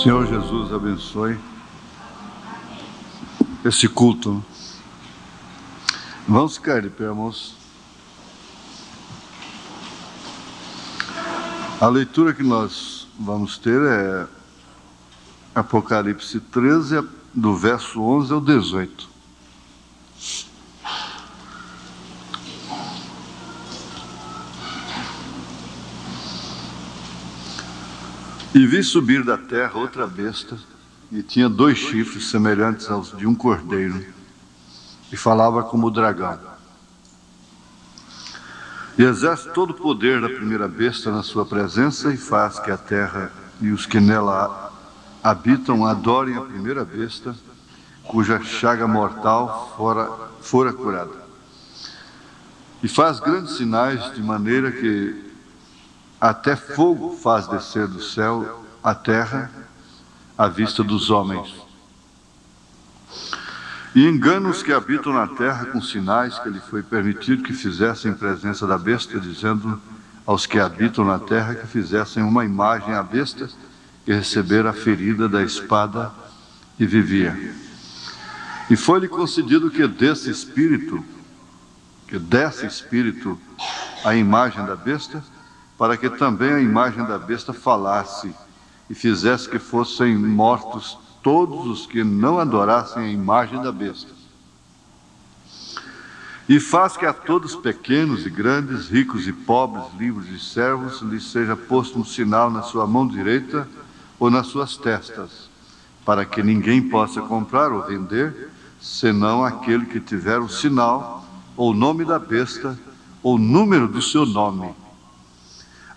Senhor Jesus, abençoe esse culto. Vamos ficar de pé, irmãos. A leitura que nós vamos ter é Apocalipse 13, do verso 11 ao 18. E vi subir da terra outra besta, e tinha 2 chifres semelhantes aos de um cordeiro, e falava como o dragão. E exerce todo o poder da primeira besta na sua presença, e faz que a terra e os que nela habitam adorem a primeira besta, cuja chaga mortal fora curada. E faz grandes sinais, de maneira que até fogo faz descer do céu à terra, à vista dos homens. E engana os que habitam na terra com sinais que lhe foi permitido que fizessem em presença da besta, dizendo aos que habitam na terra que fizessem uma imagem à besta, que recebera a ferida da espada e vivia. E foi-lhe concedido que desse espírito a imagem da besta, para que também a imagem da besta falasse e fizesse que fossem mortos todos os que não adorassem a imagem da besta. E faz que a todos, pequenos e grandes, ricos e pobres, livres e servos, lhes seja posto um sinal na sua mão direita ou nas suas testas, para que ninguém possa comprar ou vender, senão aquele que tiver o sinal, ou o nome da besta, ou o número do seu nome.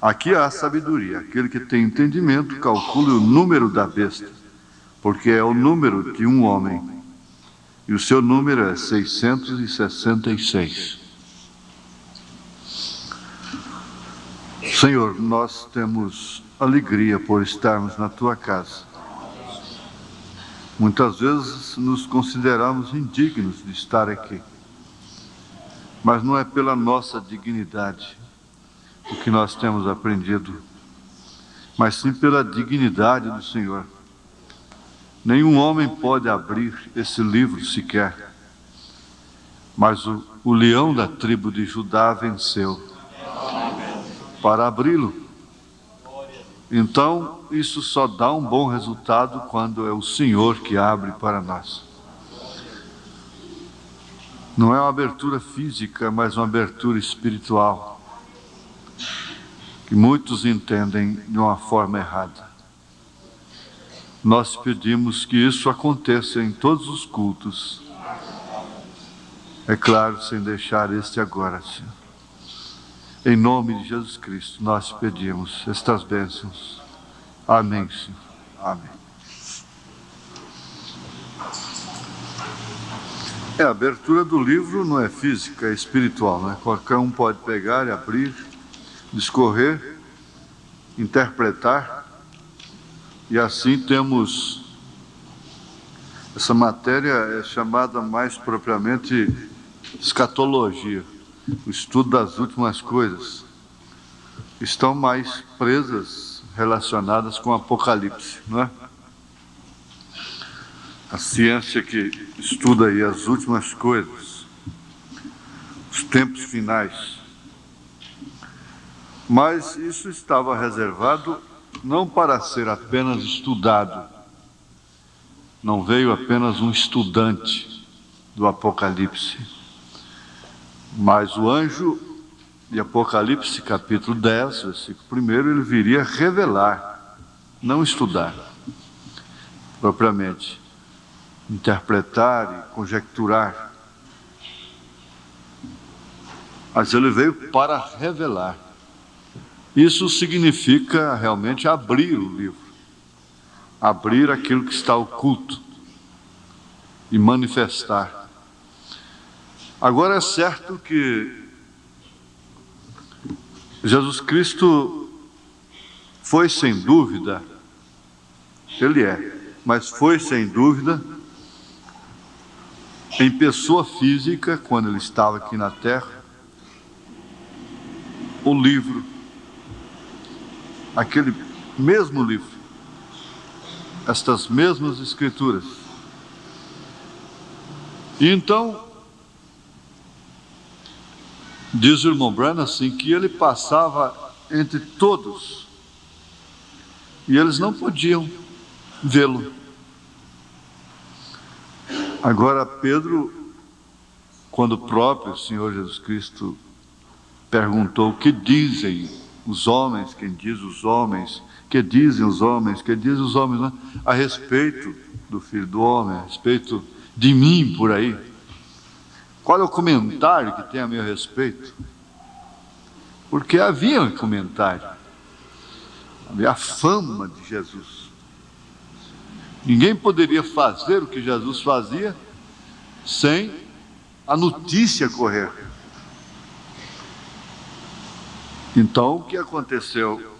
Aqui há sabedoria. Aquele que tem entendimento, calcule o número da besta, porque é o número de um homem, e o seu número é 666. Senhor, nós temos alegria por estarmos na Tua casa. Muitas vezes nos consideramos indignos de estar aqui, mas não é pela nossa dignidade o que nós temos aprendido, mas sim pela dignidade do Senhor. Nenhum homem pode abrir esse livro sequer, mas o leão da tribo de Judá venceu para abri-lo. Então, isso só dá um bom resultado quando é o Senhor que abre para nós. Não é uma abertura física, mas uma abertura espiritual, que muitos entendem de uma forma errada. Nós pedimos que isso aconteça em todos os cultos. É claro, sem deixar este agora, Senhor. Em nome de Jesus Cristo, nós pedimos estas bênçãos. Amém, Senhor. Amém. A abertura do livro não é física, é espiritual, né? Qualquer um pode pegar e abrir, discorrer, interpretar, e assim temos essa matéria é chamada mais propriamente escatologia, o estudo das últimas coisas. Estão mais presas, relacionadas com o Apocalipse, não é? A ciência que estuda aí as últimas coisas, os tempos finais. Mas isso estava reservado não para ser apenas estudado. Não veio apenas um estudante do Apocalipse, mas o anjo de Apocalipse, capítulo 10, versículo 1, ele viria revelar, não estudar, propriamente, interpretar e conjecturar. Mas ele veio para revelar. Isso significa realmente abrir o livro, abrir aquilo que está oculto e manifestar. Agora é certo que Jesus Cristo foi sem dúvida, ele é, mas foi sem dúvida, em pessoa física, quando ele estava aqui na terra, o livro, aquele mesmo livro estas mesmas escrituras. E então, diz o irmão Branham assim, que ele passava entre todos e eles não podiam vê-lo. Agora Pedro, quando o próprio Senhor Jesus Cristo perguntou o que dizem os homens, quem diz os homens, que dizem os homens, que dizem os homens, né? A respeito do Filho do Homem, a respeito de mim por aí. Qual é o comentário que tem a meu respeito? Porque havia um comentário, havia a fama de Jesus. Ninguém poderia fazer o que Jesus fazia sem a notícia correr. Então, o que aconteceu?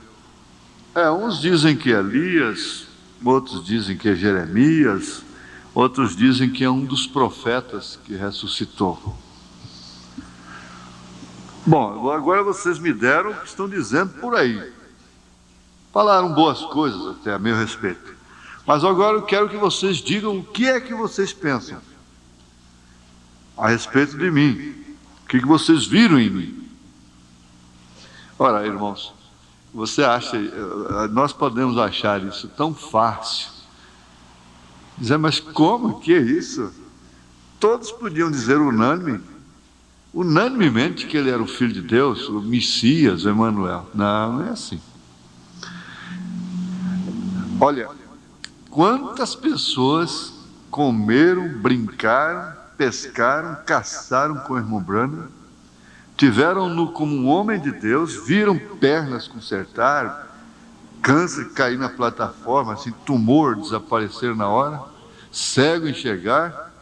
Uns dizem que é Elias, outros dizem que é Jeremias, outros dizem que é um dos profetas que ressuscitou. Bom, agora vocês me deram o que estão dizendo por aí. Falaram boas coisas até a meu respeito. Mas agora eu quero que vocês digam o que é que vocês pensam a respeito de mim. O que vocês viram em mim? Ora, irmãos, nós podemos achar isso tão fácil. Dizer, mas como que é isso? Todos podiam dizer unanimemente que ele era o Filho de Deus, o Messias, o Emanuel. Não é assim. Olha, quantas pessoas comeram, brincaram, pescaram, caçaram com o irmão Branham, tiveram-no como um homem de Deus, viram pernas consertar, câncer cair na plataforma, assim, tumor desaparecer na hora, cego enxergar,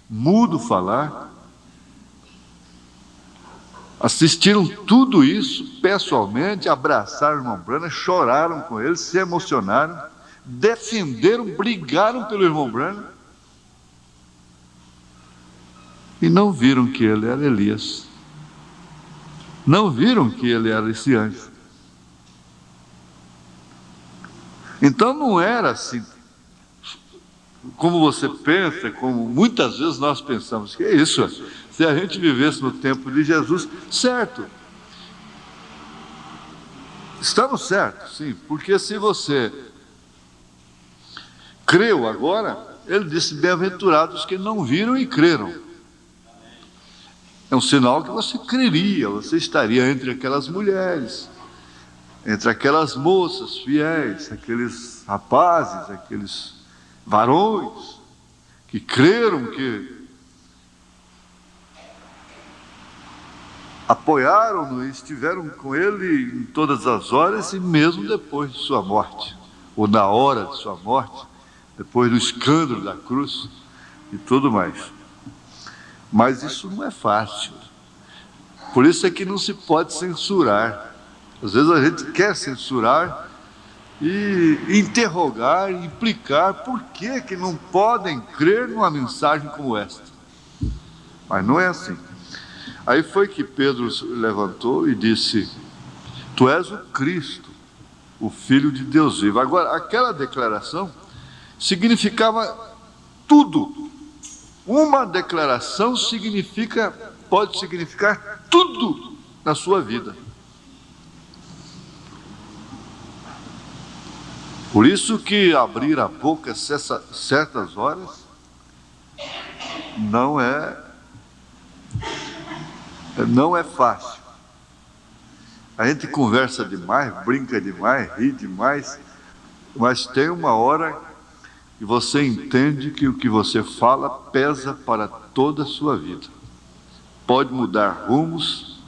mudo falar. Assistiram tudo isso pessoalmente, abraçaram o irmão Branham, choraram com ele, se emocionaram, defenderam, brigaram pelo irmão Branham e não viram que ele era Elias. Não viram que ele era esse anjo. Então não era assim, como você pensa, como muitas vezes nós pensamos, que é isso, se a gente vivesse no tempo de Jesus, certo, estamos certos, sim, porque se você creu agora, ele disse, bem-aventurados que não viram e creram. É um sinal que você creria, você estaria entre aquelas mulheres, entre aquelas moças fiéis, aqueles rapazes, aqueles varões que creram, que apoiaram-no e estiveram com ele em todas as horas e mesmo depois de sua morte, ou na hora de sua morte, depois do escândalo da cruz e tudo mais. Mas isso não é fácil. Por isso é que não se pode censurar. Às vezes a gente quer censurar e interrogar, e implicar por que não podem crer numa mensagem como esta. Mas não é assim. Aí foi que Pedro levantou e disse, tu és o Cristo, o Filho de Deus vivo. Agora, aquela declaração significava tudo. Uma declaração pode significar tudo na sua vida. Por isso que abrir a boca certas horas não é fácil. A gente conversa demais, brinca demais, ri demais, mas tem uma hora e você entende que o que você fala pesa para toda a sua vida. Pode mudar rumos,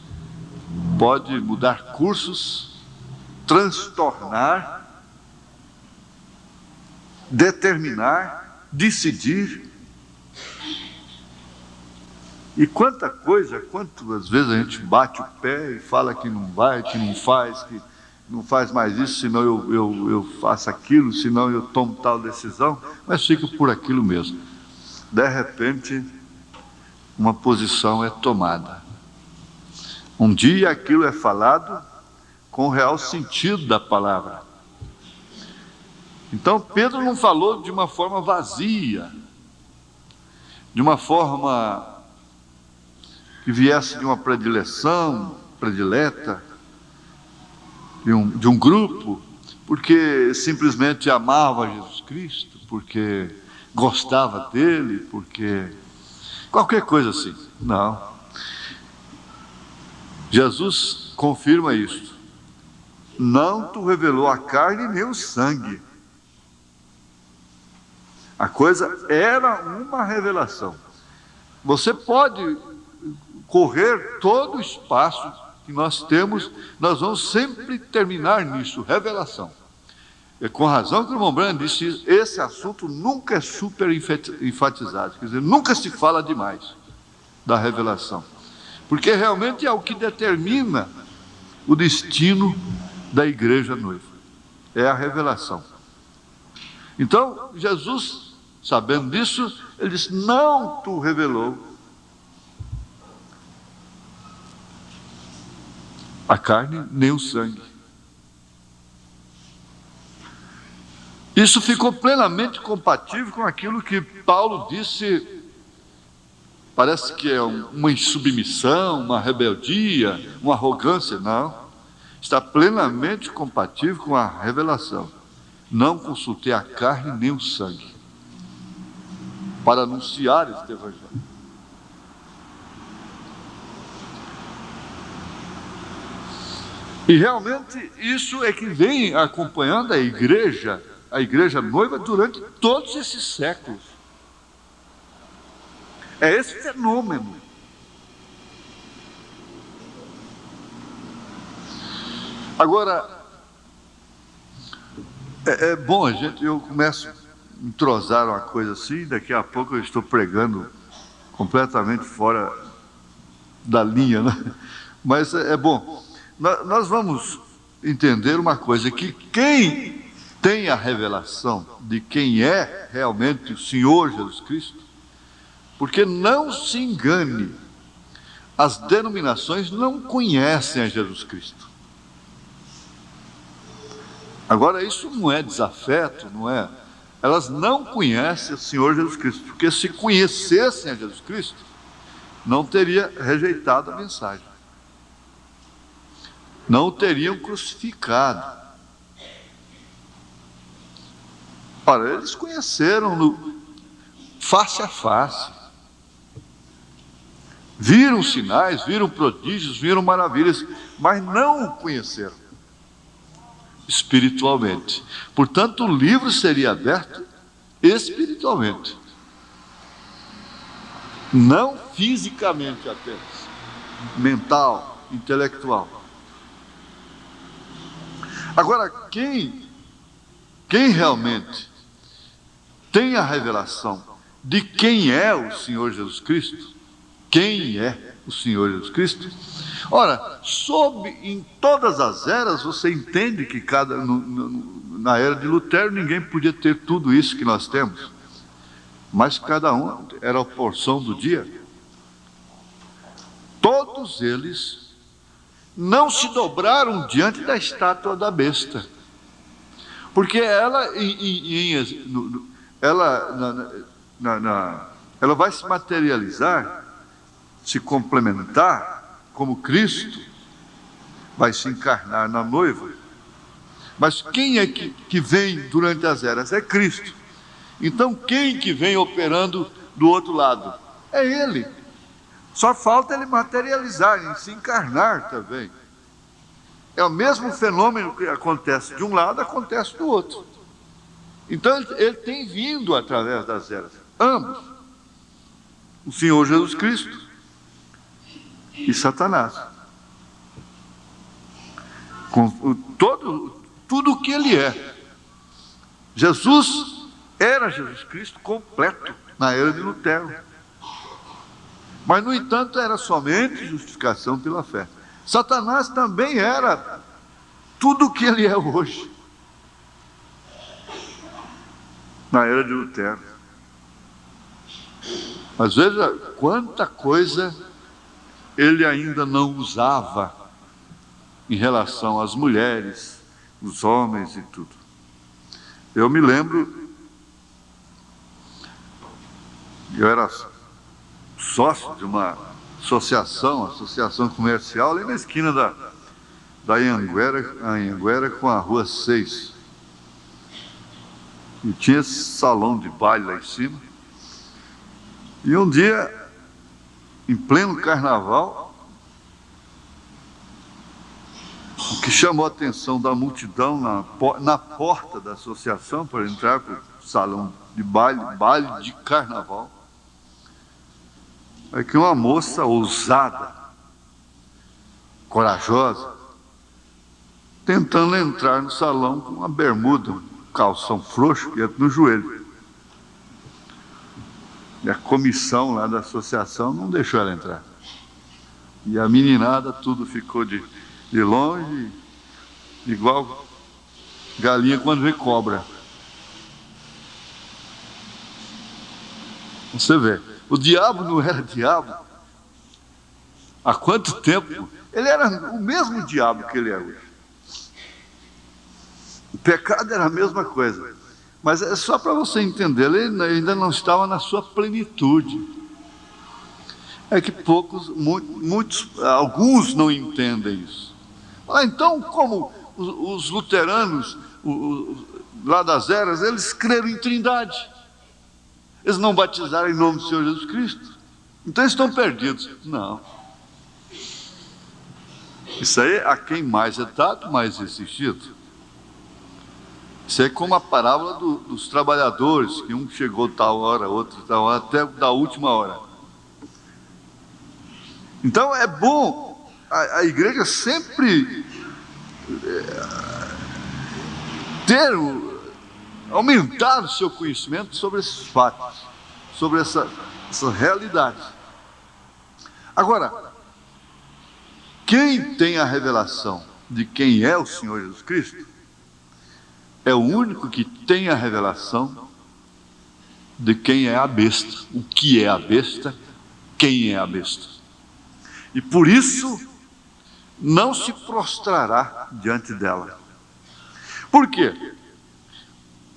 pode mudar cursos, transtornar, determinar, decidir. E quantas vezes a gente bate o pé e fala que não vai, que não faz mais isso, senão eu faço aquilo, senão eu tomo tal decisão, mas fico por aquilo mesmo. De repente, uma posição é tomada. Um dia aquilo é falado com o real sentido da palavra. Então Pedro não falou de uma forma vazia, de uma forma que viesse de uma predileção, predileta, de um grupo, porque simplesmente amava Jesus Cristo, porque gostava dele, porque qualquer coisa assim. Não. Jesus confirma isso. Não te revelou a carne nem o sangue. A coisa era uma revelação. Você pode correr todo o espaço que nós temos, nós vamos sempre terminar nisso, revelação. É com razão que o irmão Branham disse, esse assunto nunca é super enfatizado, quer dizer, nunca se fala demais da revelação, porque realmente é o que determina o destino da igreja noiva, é a revelação. Então, Jesus, sabendo disso, ele disse, não tu revelou a carne nem o sangue. Isso ficou plenamente compatível com aquilo que Paulo disse, parece que é uma insubmissão, uma rebeldia, uma arrogância. Não, está plenamente compatível com a revelação. Não consultei a carne nem o sangue para anunciar este evangelho. E realmente isso é que vem acompanhando a igreja noiva durante todos esses séculos. É esse fenômeno. Agora, é bom eu começo a entrosar uma coisa assim, daqui a pouco eu estou pregando completamente fora da linha, né? Mas é bom. Nós vamos entender uma coisa, que quem tem a revelação de quem é realmente o Senhor Jesus Cristo, porque não se engane, as denominações não conhecem a Jesus Cristo. Agora, isso não é desafeto, não é? Elas não conhecem o Senhor Jesus Cristo, porque se conhecessem a Jesus Cristo, não teria rejeitado a mensagem. Não o teriam crucificado. Ora, eles conheceram-no face a face. Viram sinais, viram prodígios, viram maravilhas, mas não o conheceram espiritualmente. Portanto, o livro seria aberto espiritualmente, não fisicamente apenas, mental, intelectual. Agora, quem realmente tem a revelação de quem é o Senhor Jesus Cristo, quem é o Senhor Jesus Cristo, ora, em todas as eras, você entende que na era de Lutero ninguém podia ter tudo isso que nós temos, mas cada um era a porção do dia. Todos eles não se dobraram diante da estátua da besta, porque ela vai se materializar, se complementar como Cristo, vai se encarnar na noiva. Mas quem é que vem durante as eras? É Cristo. Então quem que vem operando do outro lado? É Ele. Só falta Ele materializar, se encarnar também. É o mesmo fenômeno que acontece de um lado, acontece do outro. Então ele tem vindo através das eras, ambos, o Senhor Jesus Cristo e Satanás, com tudo o que ele é. Jesus era Jesus Cristo completo na era de Lutero, mas no entanto era somente justificação pela fé. Satanás também era tudo o que ele é hoje na era de Lutero. Mas veja quanta coisa ele ainda não usava em relação às mulheres, os homens e tudo. Eu me lembro, eu era sócio de uma associação comercial, ali na esquina da Anhanguera com a Rua 6. E tinha esse salão de baile lá em cima. E um dia, em pleno carnaval, o que chamou a atenção da multidão na porta da associação para entrar para o salão de baile de carnaval, é que uma moça ousada, corajosa, tentando entrar no salão com uma bermuda, um calção frouxo que entra no joelho. E a comissão lá da associação não deixou ela entrar. E a meninada tudo ficou de longe, igual galinha quando vê cobra. Você vê, o diabo não era diabo. Há quanto tempo? Ele era o mesmo diabo que ele é hoje. O pecado era a mesma coisa. Mas é só para você entender, ele ainda não estava na sua plenitude. É que alguns não entendem isso. Então, como os luteranos lá das eras, eles creram em Trindade. Eles não batizaram em nome do Senhor Jesus Cristo. Então eles estão perdidos. Não. Isso aí, a quem mais é dado, mais é exigido. Isso é como a parábola dos trabalhadores, que um chegou tal hora, outro tal hora, até da última hora. Então é bom a igreja sempre aumentar o seu conhecimento sobre esses fatos, sobre essa realidade. Agora, quem tem a revelação de quem é o Senhor Jesus Cristo, é o único que tem a revelação de quem é a besta, o que é a besta, quem é a besta. E por isso não se prostrará diante dela. Por quê?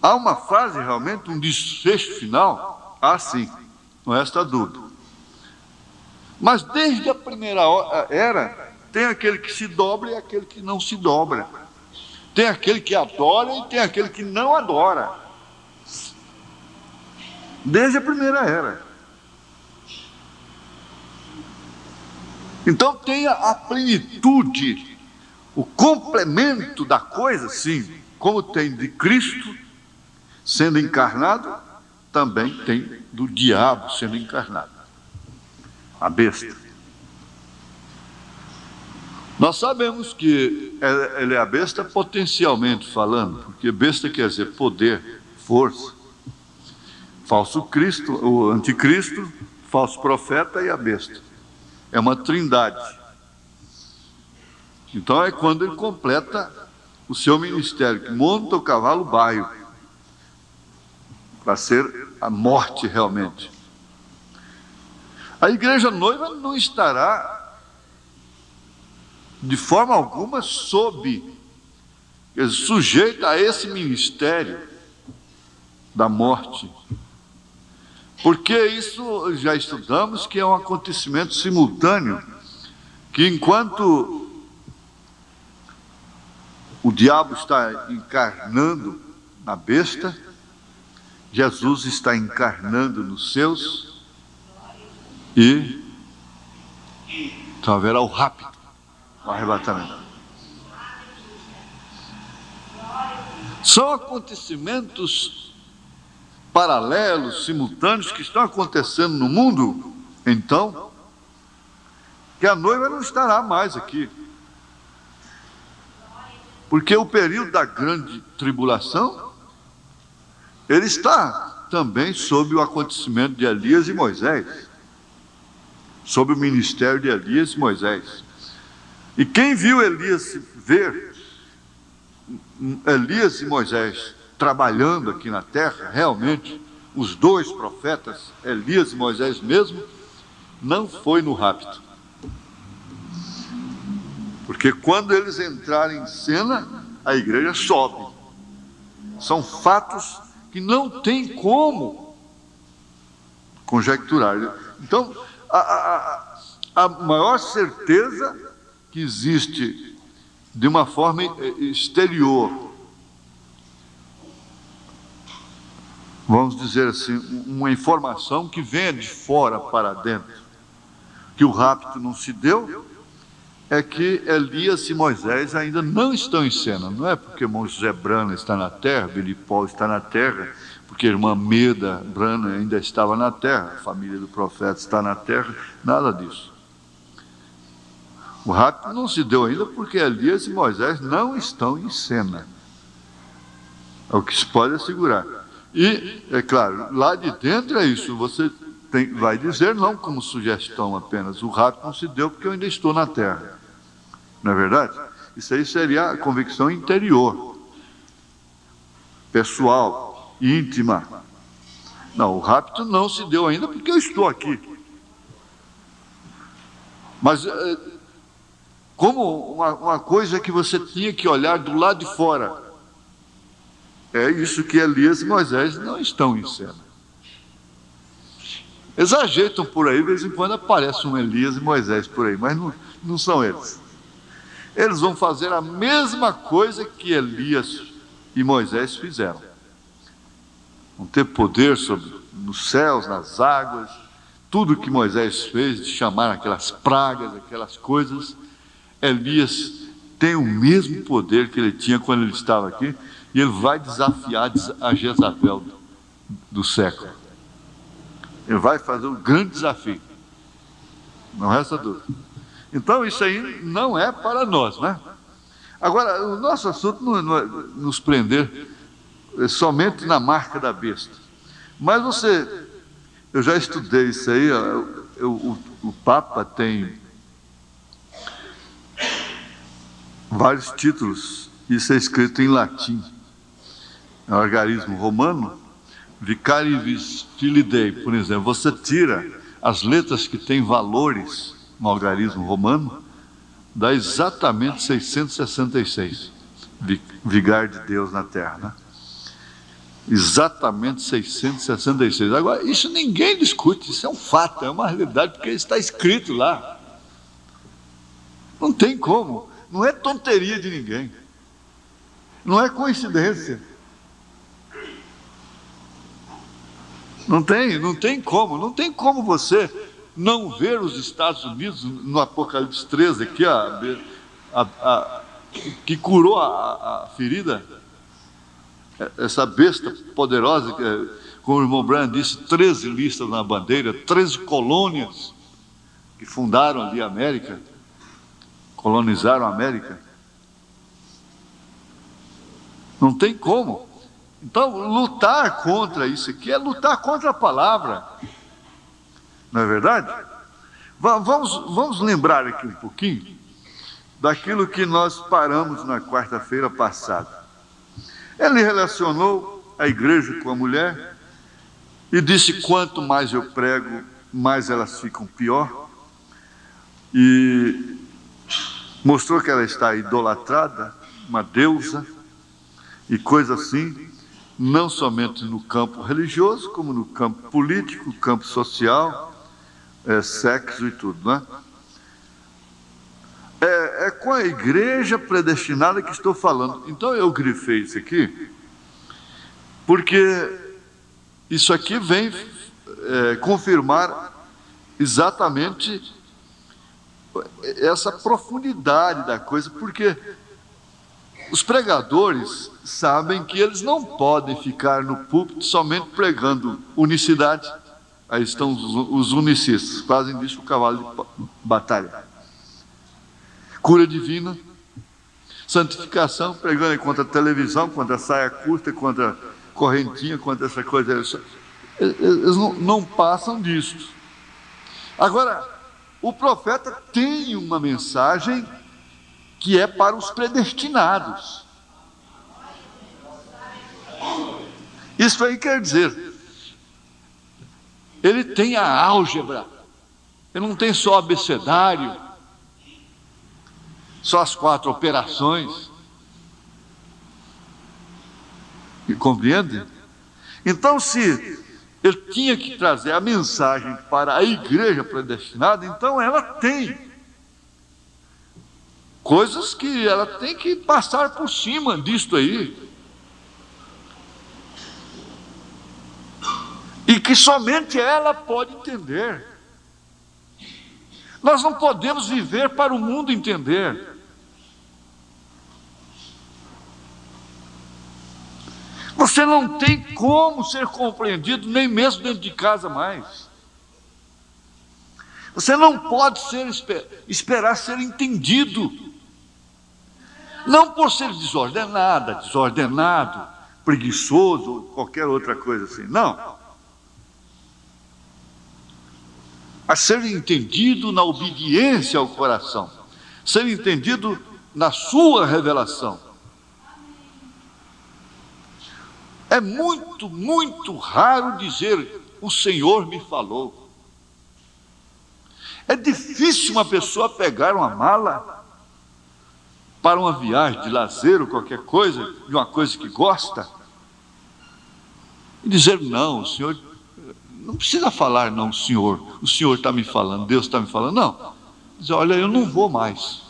Há uma fase realmente, um desfecho final? Sim, não resta dúvida. Mas desde a primeira era, tem aquele que se dobra e aquele que não se dobra. Tem aquele que adora e tem aquele que não adora. Desde a primeira era. Então tem a plenitude, o complemento da coisa, sim, como tem de Cristo sendo encarnado, também tem do diabo sendo encarnado. A besta. Nós sabemos que ele é a besta potencialmente falando, porque besta quer dizer poder, força. Falso Cristo, o anticristo, falso profeta e a besta. É uma trindade. Então é quando ele completa o seu ministério, que monta o cavalo baio, para ser a morte realmente. A igreja noiva não estará de forma alguma sujeita a esse ministério da morte. Porque isso já estudamos que é um acontecimento simultâneo, que enquanto o diabo está encarnando na besta, Jesus está encarnando nos seus, e então haverá o rapto, o arrebatamento. São acontecimentos paralelos, simultâneos, que estão acontecendo no mundo, então, que a noiva não estará mais aqui. Porque o período da grande tribulação, ele está também sob o acontecimento de Elias e Moisés, sob o ministério de Elias e Moisés. E quem viu Elias e Moisés trabalhando aqui na terra, realmente, os dois profetas, Elias e Moisés mesmo, não foi no rapto. Porque quando eles entrarem em cena, a igreja sobe. São fatos que não tem como conjecturar. Então, a maior certeza que existe de uma forma exterior, vamos dizer assim, uma informação que venha de fora para dentro, que o rapto não se deu, é que Elias e Moisés ainda não estão em cena. Não é porque José Brana está na terra, Billy Paul está na terra, porque a irmã Meda Brana ainda estava na terra, a família do profeta está na terra, nada disso. O rapto não se deu ainda porque Elias e Moisés não estão em cena. É o que se pode assegurar. E, é claro, lá de dentro é isso, você vai dizer não como sugestão apenas, o rapto não se deu porque eu ainda estou na terra. Não é verdade? Isso aí seria a convicção interior, pessoal, íntima. Não, o rapto não se deu ainda porque eu estou aqui. Mas como uma coisa que você tinha que olhar do lado de fora, é isso que Elias e Moisés não estão em cena. Eles ajeitam por aí, de vez em quando aparece um Elias e Moisés por aí, mas não são eles. Eles vão fazer a mesma coisa que Elias e Moisés fizeram. Vão ter poder nos céus, nas águas, tudo que Moisés fez, de chamar aquelas pragas, aquelas coisas. Elias tem o mesmo poder que ele tinha quando ele estava aqui, e ele vai desafiar a Jezabel do século. Ele vai fazer um grande desafio. Não resta dúvida. Então isso aí não é para nós, né? Agora, o nosso assunto não é nos prender somente na marca da besta. Mas eu já estudei isso aí, o Papa tem vários títulos, isso é escrito em latim. É um algarismo romano, Vicarivis Filidei, por exemplo. Você tira as letras que têm valores no algarismo romano, dá exatamente 666, vigar de Deus na terra, né? Exatamente 666. Agora, isso ninguém discute, isso é um fato, é uma realidade, porque está escrito lá. Não tem como, não é tonteria de ninguém, não é coincidência. Não tem como você não ver os Estados Unidos no Apocalipse 13, aqui, que curou a ferida, essa besta poderosa, como o irmão Brian disse, 13 listas na bandeira, 13 colônias que fundaram ali a América, colonizaram a América. Não tem como. Então, lutar contra isso aqui é lutar contra a palavra. Não é verdade? Vamos lembrar aqui um pouquinho daquilo que nós paramos na quarta-feira passada. Ele relacionou a igreja com a mulher e disse: quanto mais eu prego, mais elas ficam pior. E mostrou que ela está idolatrada, uma deusa e coisa assim, não somente no campo religioso, como no campo político, campo social, sexo e tudo, né? É com a igreja predestinada que estou falando. Então eu grifei isso aqui, porque isso aqui vem confirmar exatamente essa profundidade da coisa, porque os pregadores sabem que eles não podem ficar no púlpito somente pregando unicidade. Aí estão os unicistas, fazem disso o cavalo de batalha. Cura divina, santificação, pregando contra a televisão, contra a saia curta, contra a correntinha, contra essa coisa. Eles não passam disso. Agora, o profeta tem uma mensagem que é para os predestinados. Isso aí quer dizer, ele tem a álgebra, ele não tem só abecedário, só as 4 operações. E compreende? Então, se ele tinha que trazer a mensagem para a igreja predestinada, então ela tem coisas que ela tem que passar por cima disto aí. E que somente ela pode entender. Nós não podemos viver para o mundo entender. Você não tem como ser compreendido, nem mesmo dentro de casa mais. Você não pode esperar ser entendido. Não por ser desordenado, preguiçoso, ou qualquer outra coisa assim. Não. A ser entendido na obediência ao coração. Ser entendido na sua revelação. É muito, muito raro dizer, o Senhor me falou. É difícil uma pessoa pegar uma mala para uma viagem de lazer ou qualquer coisa, de uma coisa que gosta, e dizer, não, o Senhor, não precisa falar não, o Senhor está me falando, Deus está me falando, não. Dizer, olha, eu não vou mais.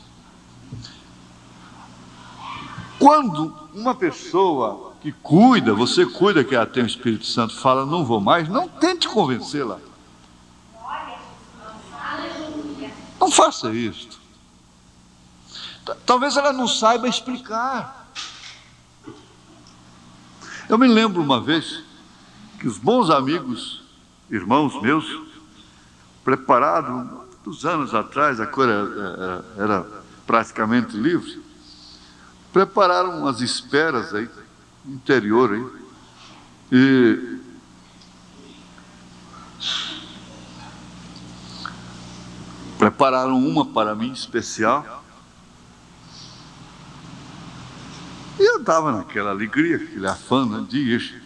Quando uma pessoa que cuida, você cuida que ela tem o Espírito Santo, fala, não vou mais, não tente convencê-la. Não faça isso. Talvez ela não saiba explicar. Eu me lembro uma vez que os bons amigos, irmãos meus, prepararam, muitos anos atrás, a coisa era praticamente livre, prepararam umas esperas aí, no interior aí, e prepararam uma para mim especial, e eu estava naquela alegria, aquele afã, né, de ir.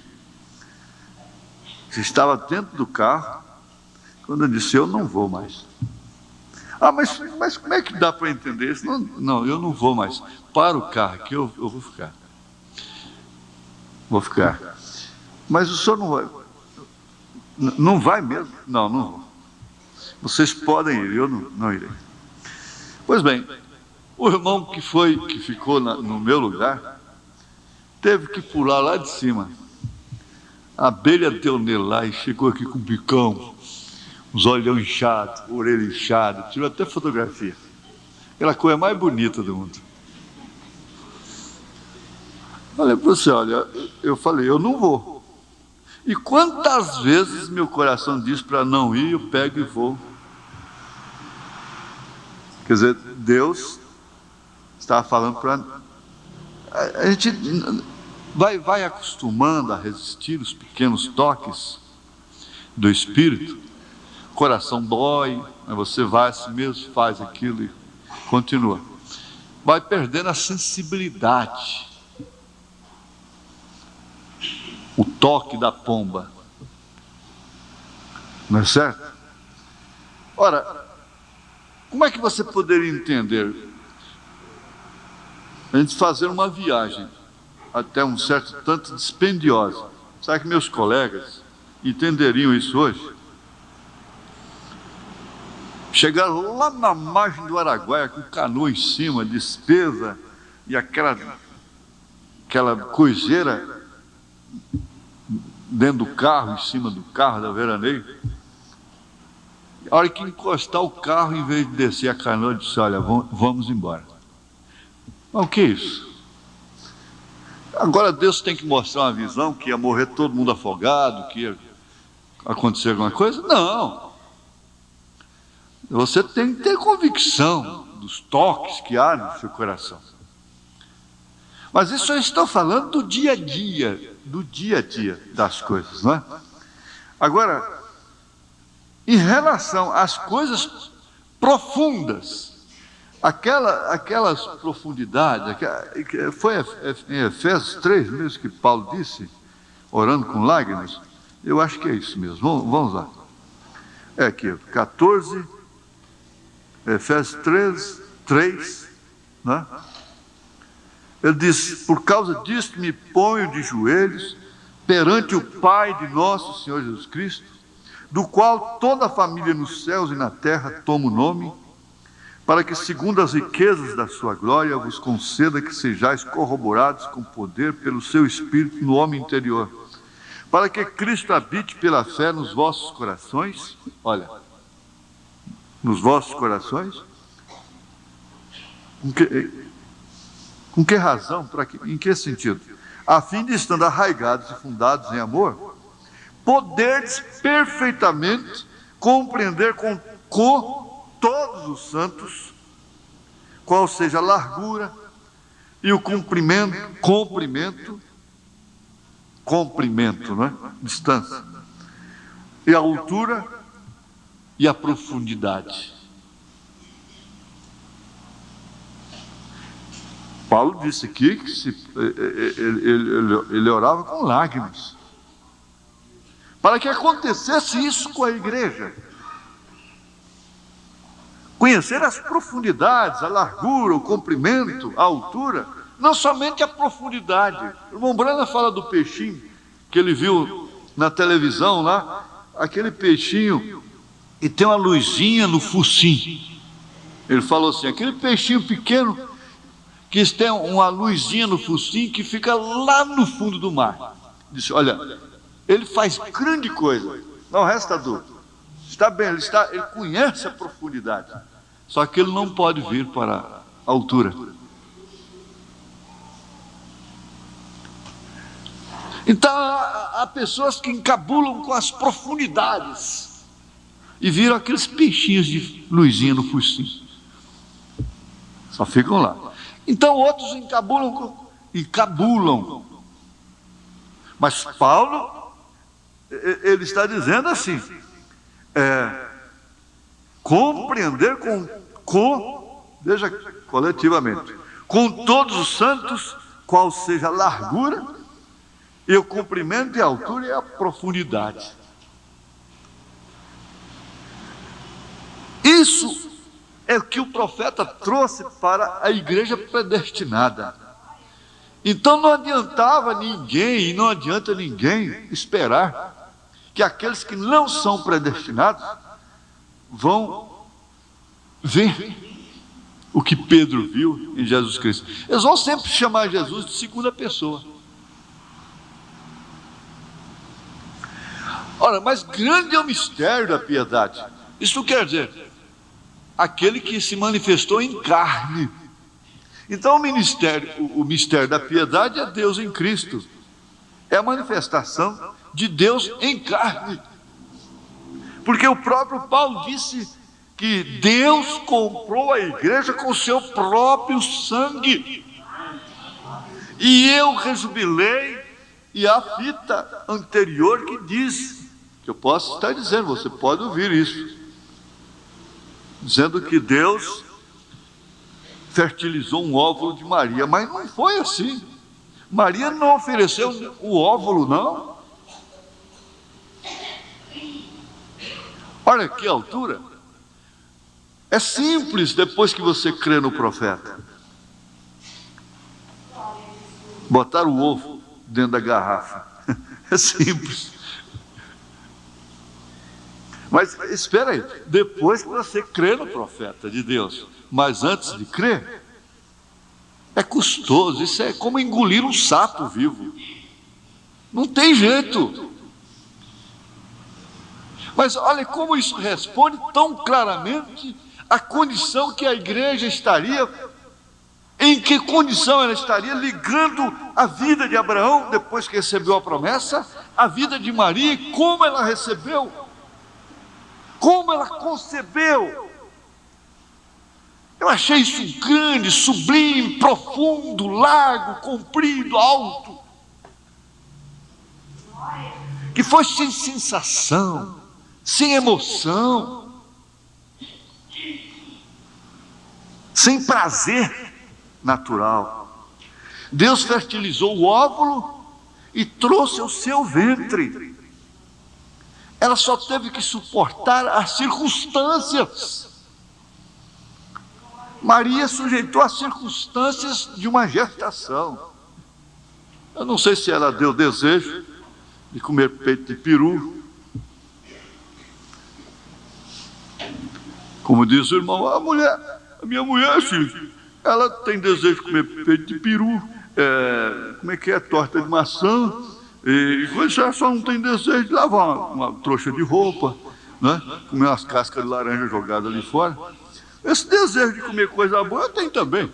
Estava dentro do carro, quando eu disse, eu não vou mais. Ah, mas como é que dá para entender isso? Não, eu não vou mais. Para o carro aqui, eu vou ficar. Vou ficar. Mas o senhor não vai? Não vai mesmo? Não vou. Vocês podem ir, eu não irei. Pois bem, o irmão que ficou no meu lugar, teve que pular lá de cima. A abelha deu nele lá e chegou aqui com o bicão, os olhão inchados, orelha inchada, tirou até fotografia. Aquela coisa mais bonita do mundo. Falei para você, olha, eu falei, eu não vou. E quantas vezes meu coração diz para não ir, eu pego e vou. Quer dizer, Deus estava falando para... A gente vai acostumando a resistir os pequenos toques do Espírito. O coração dói, mas você vai assim mesmo, faz aquilo e continua. Vai perdendo a sensibilidade. O toque da pomba. Não é certo? Ora, como é que você poderia entender a gente fazer uma viagem até um certo tanto dispendiosa? Será que meus colegas entenderiam isso hoje? Chegar lá na margem do Araguaia com canoa em cima, despesa e aquela coiseira dentro do carro, em cima do carro da veraneio. A hora que encostar o carro, em vez de descer a canoa, disse, olha, vamos embora. Mas o que é isso? Agora Deus tem que mostrar uma visão que ia morrer todo mundo afogado, que ia acontecer alguma coisa? Não. Você tem que ter convicção dos toques que há no seu coração. Mas isso eu estou falando do dia a dia das coisas, não é? Agora, em relação às coisas profundas, aquelas profundidades, foi em Efésios 3 mesmo que Paulo disse, orando com lágrimas, eu acho que é isso mesmo, vamos lá. É aqui, 14, Efésios 3, né? Ele diz: por causa disso me ponho de joelhos perante o Pai de nosso Senhor Jesus Cristo, do qual toda a família nos céus e na terra toma o nome, para que, segundo as riquezas da sua glória, vos conceda que sejais corroborados com poder pelo seu Espírito no homem interior, para que Cristo habite pela fé nos vossos corações. Olha, nos vossos corações. Com que razão? Em que sentido? A fim de, estando arraigados e fundados em amor, poderdes perfeitamente compreender com todos os santos qual seja a largura e o comprimento, não é? Distância, e a altura e a profundidade. Paulo disse aqui que ele orava com lágrimas, para que acontecesse isso com a igreja. Conhecer as profundidades, a largura, o comprimento, a altura, não somente a profundidade. O irmão Brana fala do peixinho que ele viu na televisão lá, aquele peixinho e tem uma luzinha no focinho. Ele falou assim: aquele peixinho pequeno que tem uma luzinha no focinho que fica lá no fundo do mar. Disse: olha, ele faz grande coisa, não resta dúvida. Está bem, ele conhece a profundidade, só que ele não pode vir para a altura. Então há pessoas que encabulam com as profundidades e viram aqueles peixinhos de luzinha no focinho, só ficam lá. Então outros encabulam. Mas Paulo, ele está dizendo assim: compreender veja, coletivamente, com todos os santos, qual seja a largura e o comprimento e a altura e a profundidade. Isso é o que o profeta trouxe para a igreja predestinada. Então não adiantava ninguém, e não adianta ninguém esperar que aqueles que não são predestinados vão ver o que Pedro viu em Jesus Cristo. Eles vão sempre chamar Jesus de segunda pessoa. Ora, mas grande é o mistério da piedade. Isso quer dizer aquele que se manifestou em carne. Então o mistério da piedade é Deus em Cristo, é a manifestação de Deus em carne, porque o próprio Paulo disse que Deus comprou a igreja com o seu próprio sangue. E eu rejubilei, e a fita anterior que diz, que eu posso estar dizendo, você pode ouvir isso, dizendo que Deus fertilizou um óvulo de Maria, mas não foi assim. Maria não ofereceu o óvulo, não. Olha que altura. É simples depois que você crê no profeta. Botar o ovo dentro da garrafa. É simples. Mas espera aí, depois que você crê no profeta de Deus, mas antes de crer, é custoso, isso é como engolir um sapo vivo, não tem jeito. Mas olha como isso responde tão claramente a condição que a igreja estaria, em que condição ela estaria ligando a vida de Abraão, depois que recebeu a promessa, a vida de Maria, e como ela recebeu, como ela concebeu. Eu achei isso grande, sublime, profundo, largo, comprido, alto, que foi sem sensação, sem emoção, sem prazer natural. Deus fertilizou o óvulo e trouxe ao seu ventre. Ela só teve que suportar as circunstâncias. Maria sujeitou às circunstâncias de uma gestação. Eu não sei se ela deu desejo de comer peito de peru. Como diz o irmão, a minha mulher, filho, ela tem desejo de comer peito de peru, como é que é, torta de maçã, e ela só não tem desejo de lavar uma trouxa de roupa, né? Comer umas cascas de laranja jogadas ali fora. Esse desejo de comer coisa boa eu tenho também.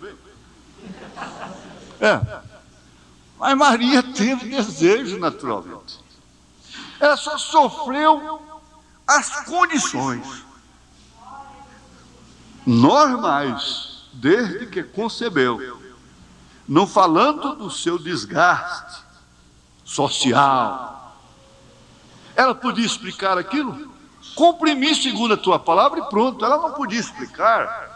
Mas Maria teve desejo naturalmente. Ela só sofreu as condições normais desde que concebeu. Não falando do seu desgaste social. Ela podia explicar aquilo? Comprimir segundo a tua palavra e pronto. Ela não podia explicar.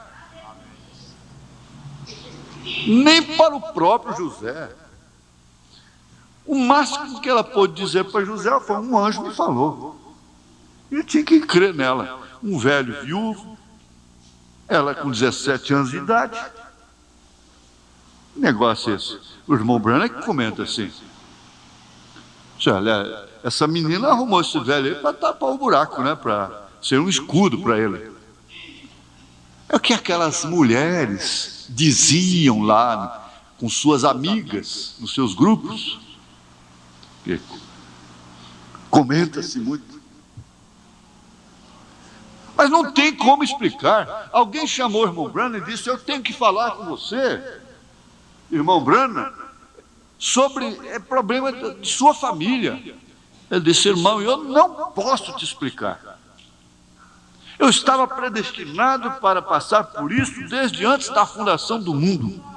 Nem para o próprio José. O máximo que ela pôde dizer para José foi: um anjo me falou. Ele tinha que crer nela. Um velho viúvo, ela com 17 anos de idade. Negócio esse. O irmão Branham que comenta assim: olha, essa menina arrumou esse velho aí para tapar o buraco, né? Para ser um escudo para ele. É o que aquelas mulheres diziam lá com suas amigas, nos seus grupos. Comenta-se muito. Mas não tem como explicar. Alguém chamou o irmão Branham e disse: eu tenho que falar com você, irmão Branham, sobre problema de sua família. Ele disse: irmão, eu não posso te explicar. Eu estava predestinado para passar por isso desde antes da fundação do mundo.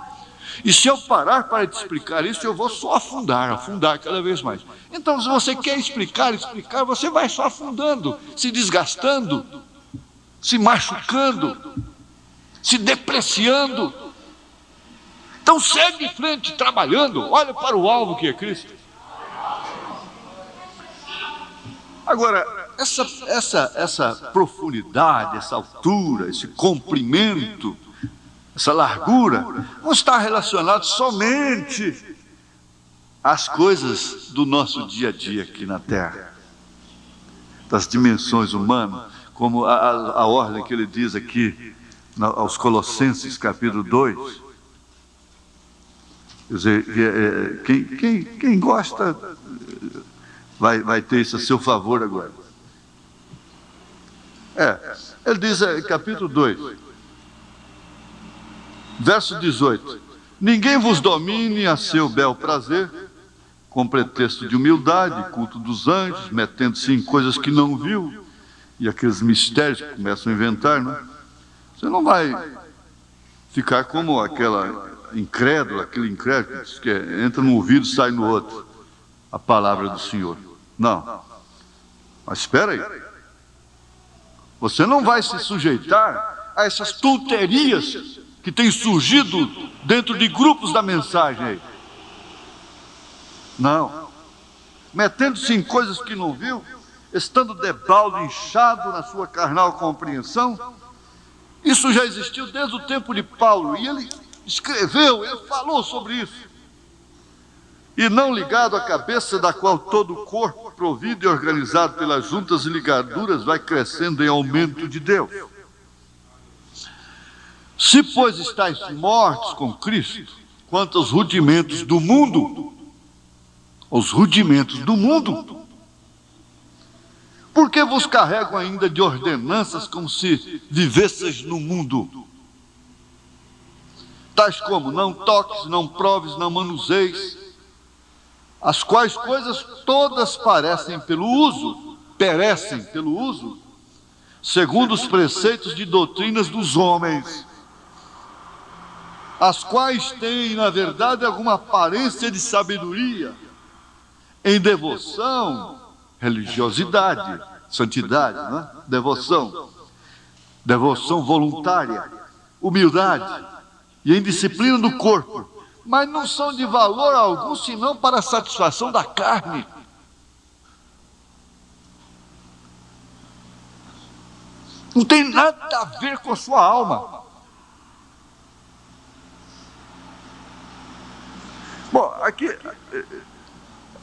E se eu parar para te explicar isso, eu vou só afundar cada vez mais. Então, se você quer explicar, você vai só afundando, se desgastando, se machucando, se depreciando. Então segue em frente, trabalhando, olha para o alvo que é Cristo. Agora, essa profundidade, essa altura, esse comprimento, essa largura, não está relacionado somente às coisas do nosso dia a dia aqui na Terra, das dimensões humanas, como a ordem que ele diz aqui aos Colossenses, capítulo 2. Quer dizer, quem gosta vai ter isso a seu favor agora. Ele diz, capítulo 2, verso 18: ninguém vos domine a seu bel prazer, com pretexto de humildade, culto dos anjos, metendo-se em coisas que não viu, e aqueles mistérios que começam a inventar, né? Você não vai ficar como aquele incrédulo que entra num ouvido e sai no outro, a palavra do Senhor. Não. Mas espera aí. Você não vai se sujeitar a essas tonterias que têm surgido dentro de grupos da mensagem aí. Não. Metendo-se em coisas que não viu, estando debalde inchado na sua carnal compreensão. Isso já existiu desde o tempo de Paulo, e ele escreveu, ele falou sobre isso. E não ligado à cabeça, da qual todo o corpo, provido e organizado pelas juntas e ligaduras, vai crescendo em aumento de Deus. Se, pois, estáis mortos com Cristo, quanto aos rudimentos do mundo, por que vos carregam ainda de ordenanças como se vivesseis no mundo? Tais como: não toques, não proves, não manuseis, as quais coisas todas perecem pelo uso, segundo os preceitos de doutrinas dos homens, as quais têm, na verdade, alguma aparência de sabedoria, em devoção, religiosidade, santidade, né? Devoção voluntária, humildade e em disciplina do corpo, mas não são de valor algum senão para a satisfação da carne. Não tem nada a ver com a sua alma. Bom, aqui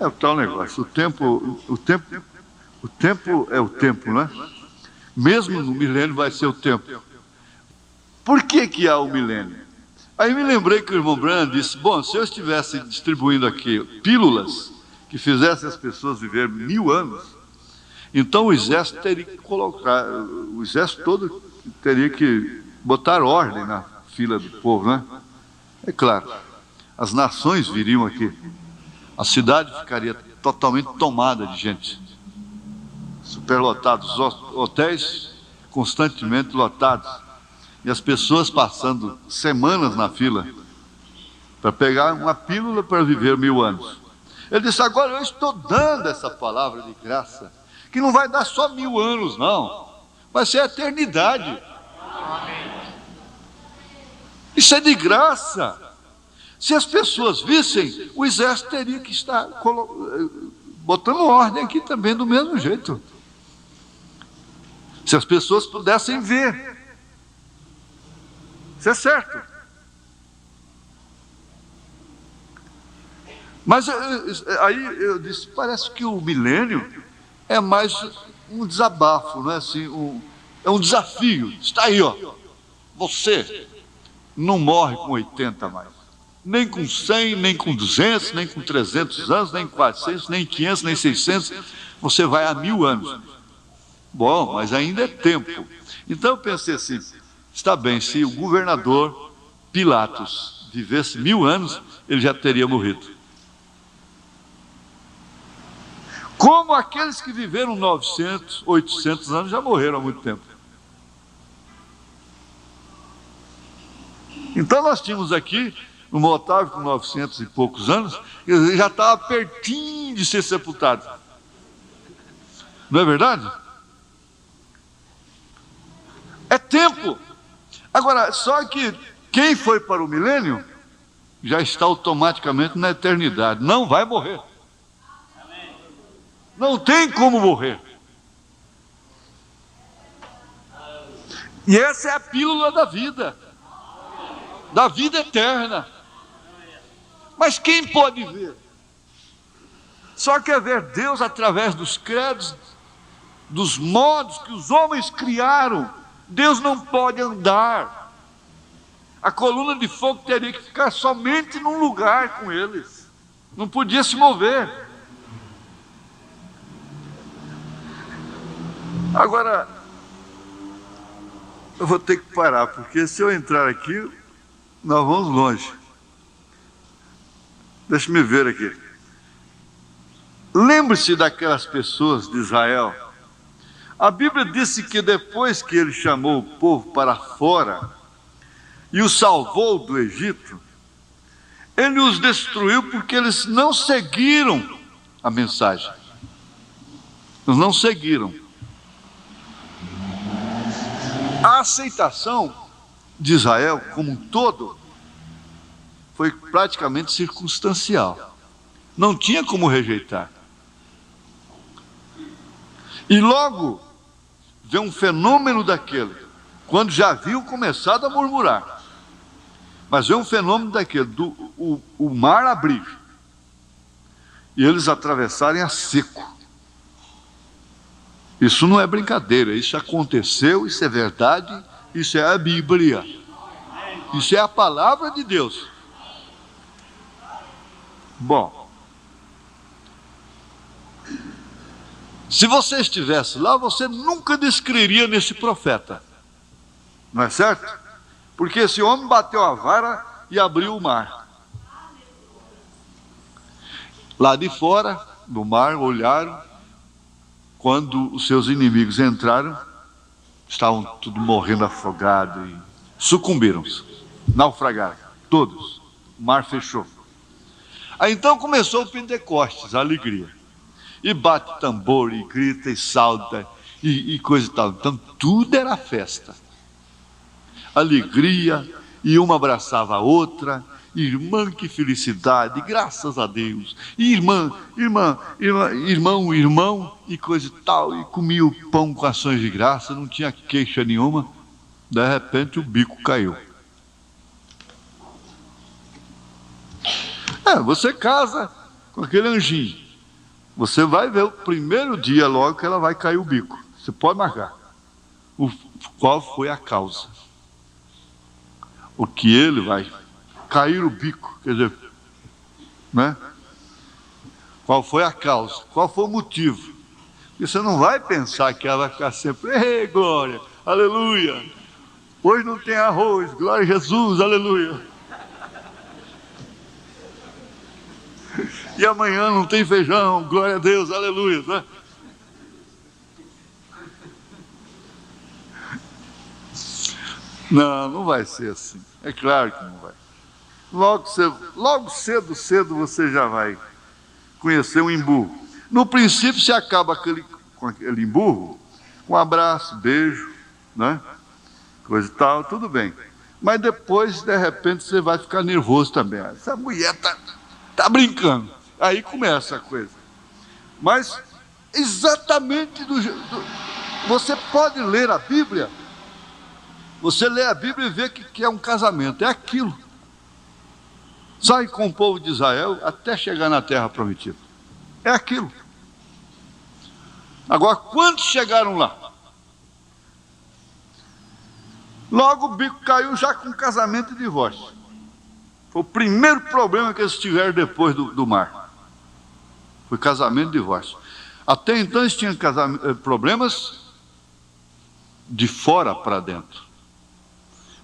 é o tal negócio. O tempo é o tempo, não é? Mesmo no milênio vai ser o tempo. Por que há o milênio? Aí me lembrei que o irmão Branham disse, bom, se eu estivesse distribuindo aqui pílulas que fizessem as pessoas viver 1000 anos, então o exército teria que colocar, o exército todo teria que botar ordem na fila do povo, né? É claro, as nações viriam aqui, a cidade ficaria totalmente tomada de gente, superlotados, os hotéis constantemente lotados, e as pessoas passando semanas na fila para pegar uma pílula para viver 1000 anos. Ele disse, agora eu estou dando essa palavra de graça, que não vai dar só 1000 anos, não. Vai ser a eternidade. Isso é de graça. Se as pessoas vissem, o exército teria que estar botando ordem aqui também do mesmo jeito. Se as pessoas pudessem ver. Isso é certo. Mas aí eu disse, parece que o milênio é mais um desabafo, não é assim? É um desafio. Está aí, ó. Você não morre com 80 mais. Nem com 100, nem com 200, nem com 300 anos, nem com 400, nem 500, nem 600. Você vai a 1000 anos. Bom, mas ainda é tempo. Então eu pensei assim, está bem, se o governador Pilatos vivesse 1000 anos, ele já teria morrido. Como aqueles que viveram 900, 800 anos já morreram há muito tempo. Então nós tínhamos aqui um Otávio com 900 e poucos anos, ele já estava pertinho de ser sepultado. Não é verdade? É tempo. Agora, só que quem foi para o milênio já está automaticamente na eternidade. Não vai morrer. Não tem como morrer. E essa é a pílula da vida eterna. Mas quem pode ver? Só quer ver Deus através dos credos, dos modos que os homens criaram. Deus não pode andar. A coluna de fogo teria que ficar somente num lugar com eles. Não podia se mover. Agora, eu vou ter que parar, porque se eu entrar aqui, nós vamos longe. Deixa-me ver aqui. Lembre-se daquelas pessoas de Israel. A Bíblia disse que depois que ele chamou o povo para fora e os salvou do Egito, ele os destruiu porque eles não seguiram a mensagem. Eles não seguiram. A aceitação de Israel como um todo foi praticamente circunstancial. Não tinha como rejeitar. E logo veio um fenômeno daquele, quando já haviam começado a murmurar. Mas veio um fenômeno daquele, o mar abrir. E eles atravessarem a seco. Isso não é brincadeira, isso aconteceu, isso é verdade, isso é a Bíblia. Isso é a palavra de Deus. Bom, se você estivesse lá, você nunca descreria nesse profeta. Não é certo? Porque esse homem bateu a vara e abriu o mar. Lá de fora, no mar, olharam. Quando os seus inimigos entraram, estavam tudo morrendo afogado e sucumbiram-se, naufragaram, todos. O mar fechou. Aí então começou o Pentecostes, a alegria. E bate tambor, e grita, e salta, e coisa e tal. Então tudo era festa. Alegria, e uma abraçava a outra. Irmã, que felicidade, graças a Deus. E irmão, e coisa e tal. E comia o pão com ações de graça, não tinha queixa nenhuma. De repente o bico caiu. Você casa com aquele anjinho. Você vai ver o primeiro dia logo que ela vai cair o bico. Você pode marcar. Qual foi a causa? O que ele vai cair o bico, quer dizer, né? Qual foi a causa? Qual foi o motivo? E você não vai pensar que ela vai ficar sempre, ei, glória, aleluia. Hoje não tem arroz, glória a Jesus, aleluia. E amanhã não tem feijão, glória a Deus, aleluia, né? Não vai ser assim. É claro que não vai. Logo cedo você já vai conhecer um emburro. No princípio você acaba com aquele emburro, com um abraço, beijo, né? Coisa e tal, tudo bem. Mas depois, de repente, você vai ficar nervoso também. Essa mulher tá brincando. Aí começa a coisa. Mas exatamente você pode ler a Bíblia. Você lê a Bíblia e vê que é um casamento. É aquilo. Sai com o povo de Israel até chegar na terra prometida. É aquilo. Agora, quantos chegaram lá? Logo o bico caiu já com casamento e divórcio. Foi o primeiro problema que eles tiveram depois do mar. Foi casamento e divórcio. Até então eles tinham problemas de fora para dentro.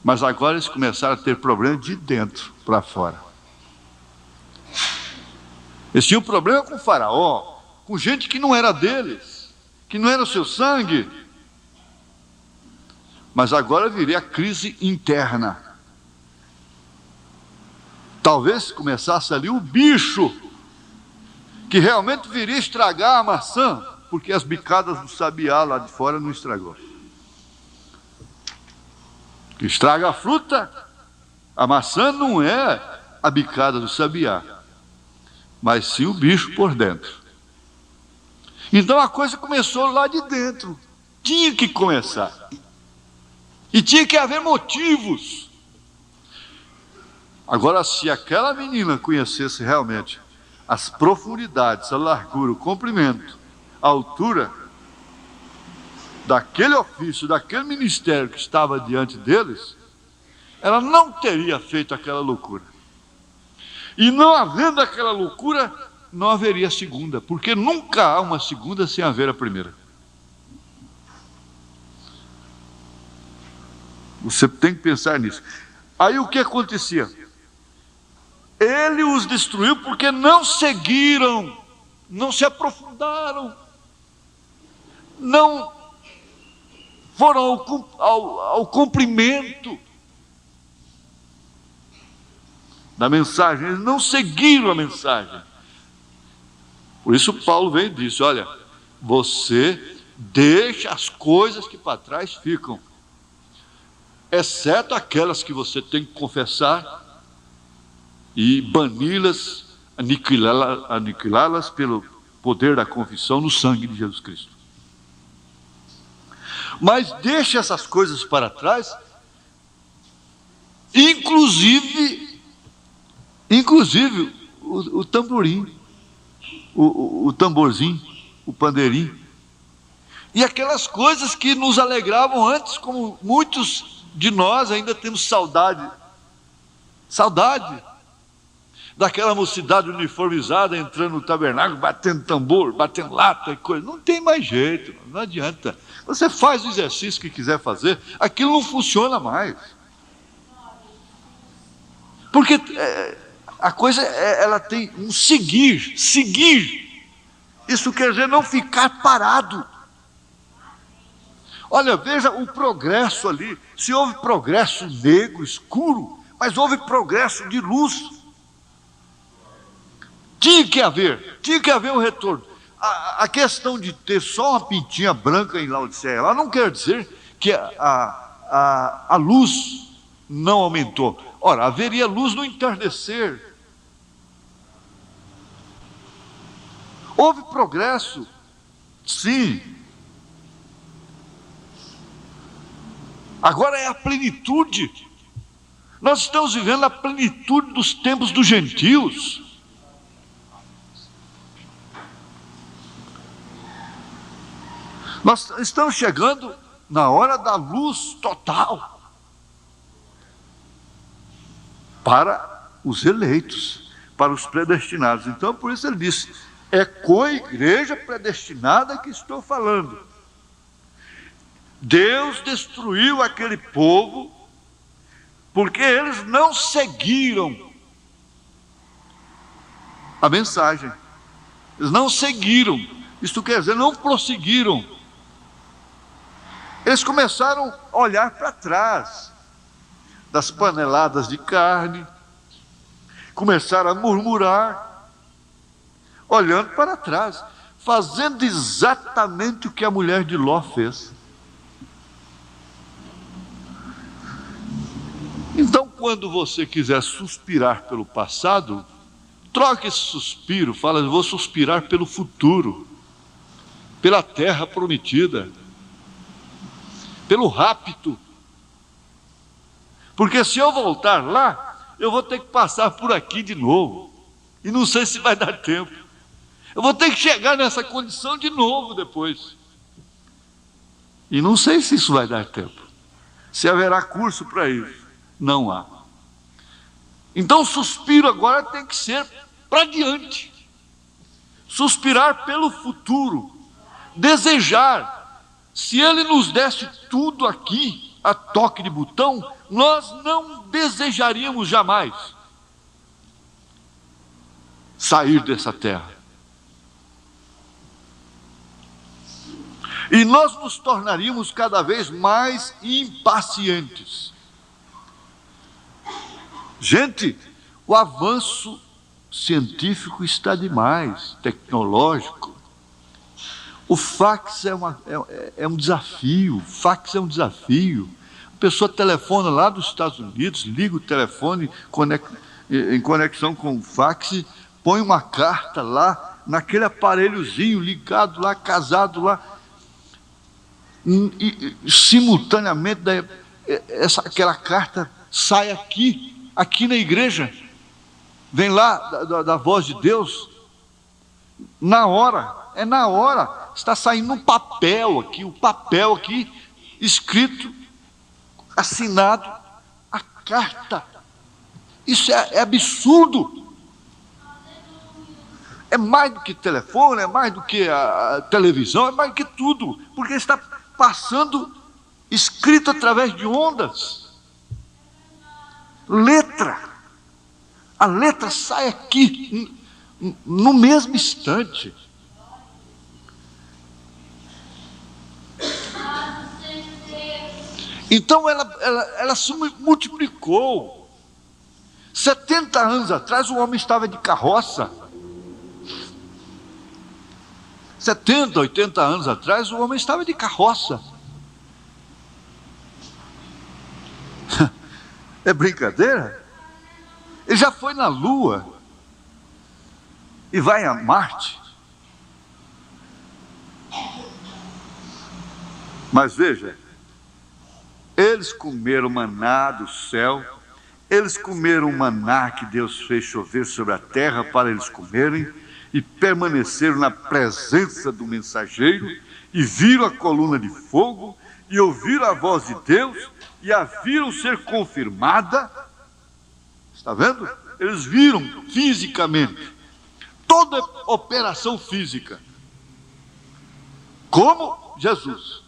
Mas agora eles começaram a ter problemas de dentro para fora. Eles tinham problema com o faraó, com gente que não era deles, que não era o seu sangue. Mas agora viria a crise interna. Talvez começasse ali o bicho, que realmente viria estragar a maçã, porque as bicadas do sabiá lá de fora não estragou. Que estraga a fruta, a maçã não é a bicada do sabiá, mas sim o bicho por dentro. Então a coisa começou lá de dentro. Tinha que começar. E tinha que haver motivos. Agora, se aquela menina conhecesse realmente as profundidades, a largura, o comprimento, a altura daquele ofício, daquele ministério que estava diante deles, ela não teria feito aquela loucura. E não havendo aquela loucura, não haveria segunda, porque nunca há uma segunda sem haver a primeira. Você tem que pensar nisso. Aí o que acontecia? Ele os destruiu porque não seguiram, não se aprofundaram, não foram ao cumprimento da mensagem, eles não seguiram a mensagem. Por isso Paulo vem e diz, olha, você deixa as coisas que para trás ficam, exceto aquelas que você tem que confessar e bani-las, aniquilá-las pelo poder da confissão no sangue de Jesus Cristo. Mas deixa essas coisas para trás, inclusive o tamborim, o tamborzinho, o pandeirinho, e aquelas coisas que nos alegravam antes, como muitos de nós ainda temos saudade daquela mocidade uniformizada entrando no tabernáculo, batendo tambor, batendo lata e coisa. Não tem mais jeito, não adianta. Você faz o exercício que quiser fazer, aquilo não funciona mais. Porque a coisa, ela tem um seguir. Isso quer dizer não ficar parado. Olha, veja o progresso ali. Se houve progresso negro, escuro, mas houve progresso de luz. Tinha que haver um retorno. A questão de ter só uma pintinha branca em Laodiceia, ela não quer dizer que a luz não aumentou. Ora, haveria luz no entardecer. Houve progresso, sim. Agora é a plenitude. Nós estamos vivendo a plenitude dos tempos dos gentios. Nós estamos chegando na hora da luz total para os eleitos, para os predestinados. Então, por isso ele disse, é com a igreja predestinada que estou falando. Deus destruiu aquele povo porque eles não seguiram a mensagem. Eles não seguiram. Isto quer dizer, não prosseguiram. Eles começaram a olhar para trás das paneladas de carne, começaram a murmurar, olhando para trás, fazendo exatamente o que a mulher de Ló fez. Então, quando você quiser suspirar pelo passado, troque esse suspiro, fala, eu vou suspirar pelo futuro, pela terra prometida, pelo rapto. Porque se eu voltar lá, eu vou ter que passar por aqui de novo. E não sei se vai dar tempo. Eu vou ter que chegar nessa condição de novo depois. E não sei se isso vai dar tempo. Se haverá curso para isso. Não há. Então o suspiro agora tem que ser para diante. Suspirar pelo futuro. Desejar. Se Ele nos desse tudo aqui, a toque de botão, nós não desejaríamos jamais sair dessa terra. E nós nos tornaríamos cada vez mais impacientes. Gente, o avanço científico está demais, tecnológico. O fax é um desafio, o fax é um desafio. A pessoa telefona lá dos Estados Unidos, liga o telefone em conexão com o fax, põe uma carta lá, naquele aparelhozinho ligado lá, casado lá, e simultaneamente aquela carta sai aqui na igreja, vem lá da voz de Deus, na hora, está saindo um papel aqui, o papel aqui, escrito, assinado, a carta. Isso é absurdo. É mais do que telefone, é mais do que a televisão, é mais do que tudo, porque está passando, escrito através de ondas. Letra. A letra sai aqui, no mesmo instante. Então ela se multiplicou. 70 anos atrás o homem estava de carroça. 70, 80 anos atrás o homem estava de carroça. É brincadeira? Ele já foi na Lua e vai a Marte. Mas veja, eles comeram maná do céu, eles comeram o maná que Deus fez chover sobre a terra para eles comerem, e permaneceram na presença do mensageiro, e viram a coluna de fogo, e ouviram a voz de Deus, e a viram ser confirmada. Está vendo? Eles viram fisicamente, toda operação física, como Jesus.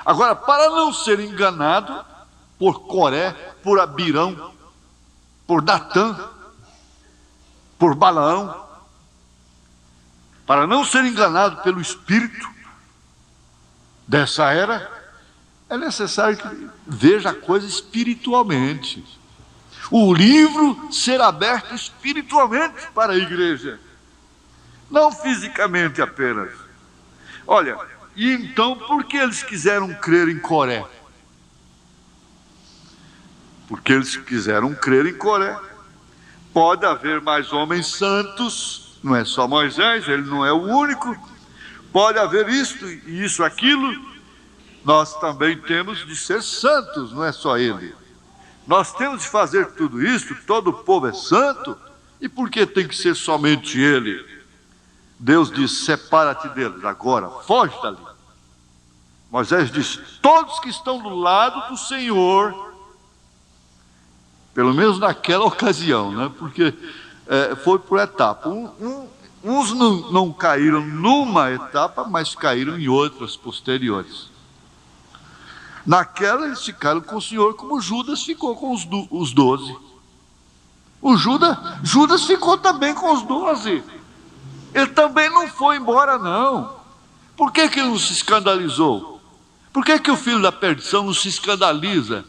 Agora, para não ser enganado por Coré, por Abirão, por Datã, por Balaão, para não ser enganado pelo espírito dessa era, é necessário que veja a coisa espiritualmente. O livro ser aberto espiritualmente para a igreja, não fisicamente apenas. Olha, e então por que eles quiseram crer em Coré? Porque eles quiseram crer em Coré. Pode haver mais homens santos, não é só Moisés, ele não é o único. Pode haver isto, isso, aquilo. Nós também temos de ser santos, não é só ele. Nós temos de fazer tudo isso, todo o povo é santo. E por que tem que ser somente ele? Deus diz: separa-te deles agora, foge dali. Moisés disse: todos que estão do lado do Senhor, pelo menos naquela ocasião, né? Porque foi por etapa. Uns não caíram numa etapa, mas caíram em outras posteriores. Naquela eles ficaram com o Senhor, como Judas ficou com os 12. Judas ficou também com os 12. Ele também não foi embora, não. Por que ele não se escandalizou? Por que o filho da perdição não se escandaliza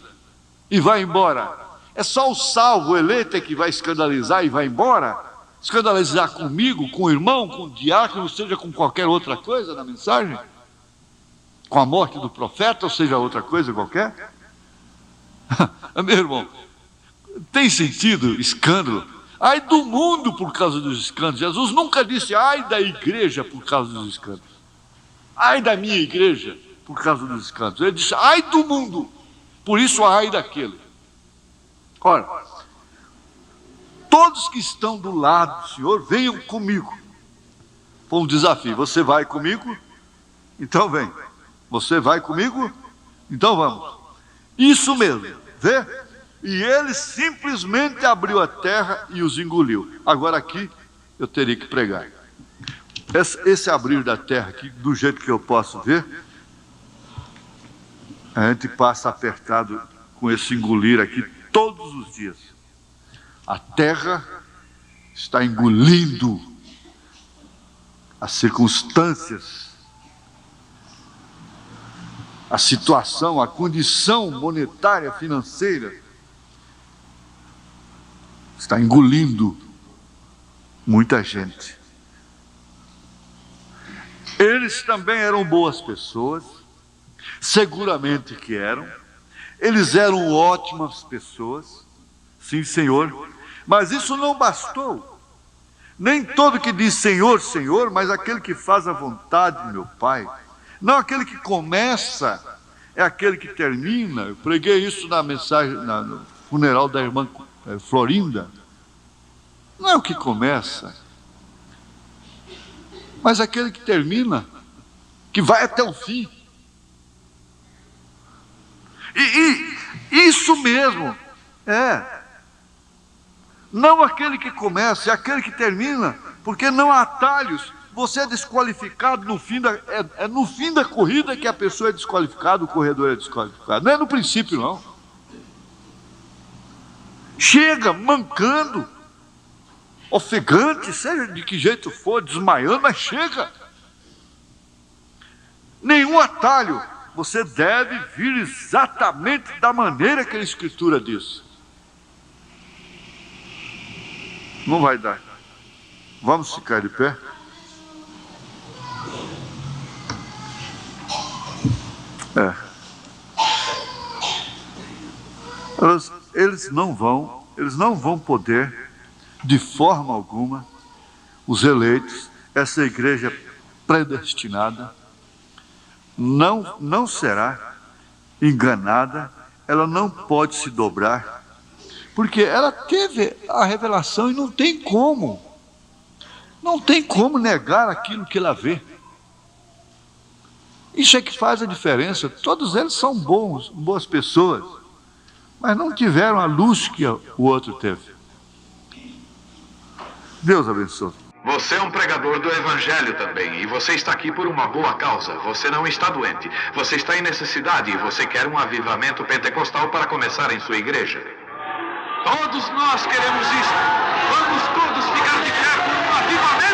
e vai embora? É só o salvo, o eleito, é que vai escandalizar e vai embora? Escandalizar comigo, com o irmão, com o diácono, seja com qualquer outra coisa na mensagem? Com a morte do profeta, ou seja, outra coisa qualquer? Meu irmão, tem sentido escândalo? Ai do mundo por causa dos escândalos. Jesus nunca disse ai da igreja por causa dos escândalos. Ai da minha igreja por causa dos escândalos. Ele disse ai do mundo, por isso ai daquele. Ora, todos que estão do lado do Senhor, venham comigo. Foi um desafio. Você vai comigo? Então vem. Você vai comigo? Então vamos. Isso mesmo, vê? E ele simplesmente abriu a terra e os engoliu. Agora aqui eu teria que pregar. Esse abrir da terra aqui, do jeito que eu posso ver, a gente passa apertado com esse engolir aqui todos os dias. A terra está engolindo as circunstâncias, a situação, a condição monetária, financeira, está engolindo muita gente. Eles também eram boas pessoas, seguramente que eram. Eles eram ótimas pessoas, sim, Senhor. Mas isso não bastou. Nem todo que diz Senhor, Senhor, mas aquele que faz a vontade de meu Pai. Não aquele que começa, é aquele que termina. Eu preguei isso na mensagem, no funeral da irmã Florinda. Não é o que começa, mas aquele que termina, que vai até o fim. E isso mesmo, não aquele que começa, é aquele que termina, porque não há atalhos. Você é desqualificado no fim no fim da corrida que a pessoa é desqualificada, o corredor é desqualificado. Não é no princípio, não. Chega mancando, ofegante, seja de que jeito for, desmaiando, mas chega. Nenhum atalho. Você deve vir exatamente da maneira que a Escritura diz. Não vai dar. Vamos ficar de pé? Eles não vão poder, de forma alguma, os eleitos, essa igreja predestinada, não será enganada, ela não pode se dobrar, porque ela teve a revelação e não tem como negar aquilo que ela vê. Isso é que faz a diferença. Todos eles são boas pessoas, mas não tiveram a luz que o outro teve. Deus abençoe. Você é um pregador do Evangelho também, e você está aqui por uma boa causa. Você não está doente, você está em necessidade e você quer um avivamento pentecostal para começar em sua igreja. Todos nós queremos isso. Vamos todos ficar de pé por um avivamento.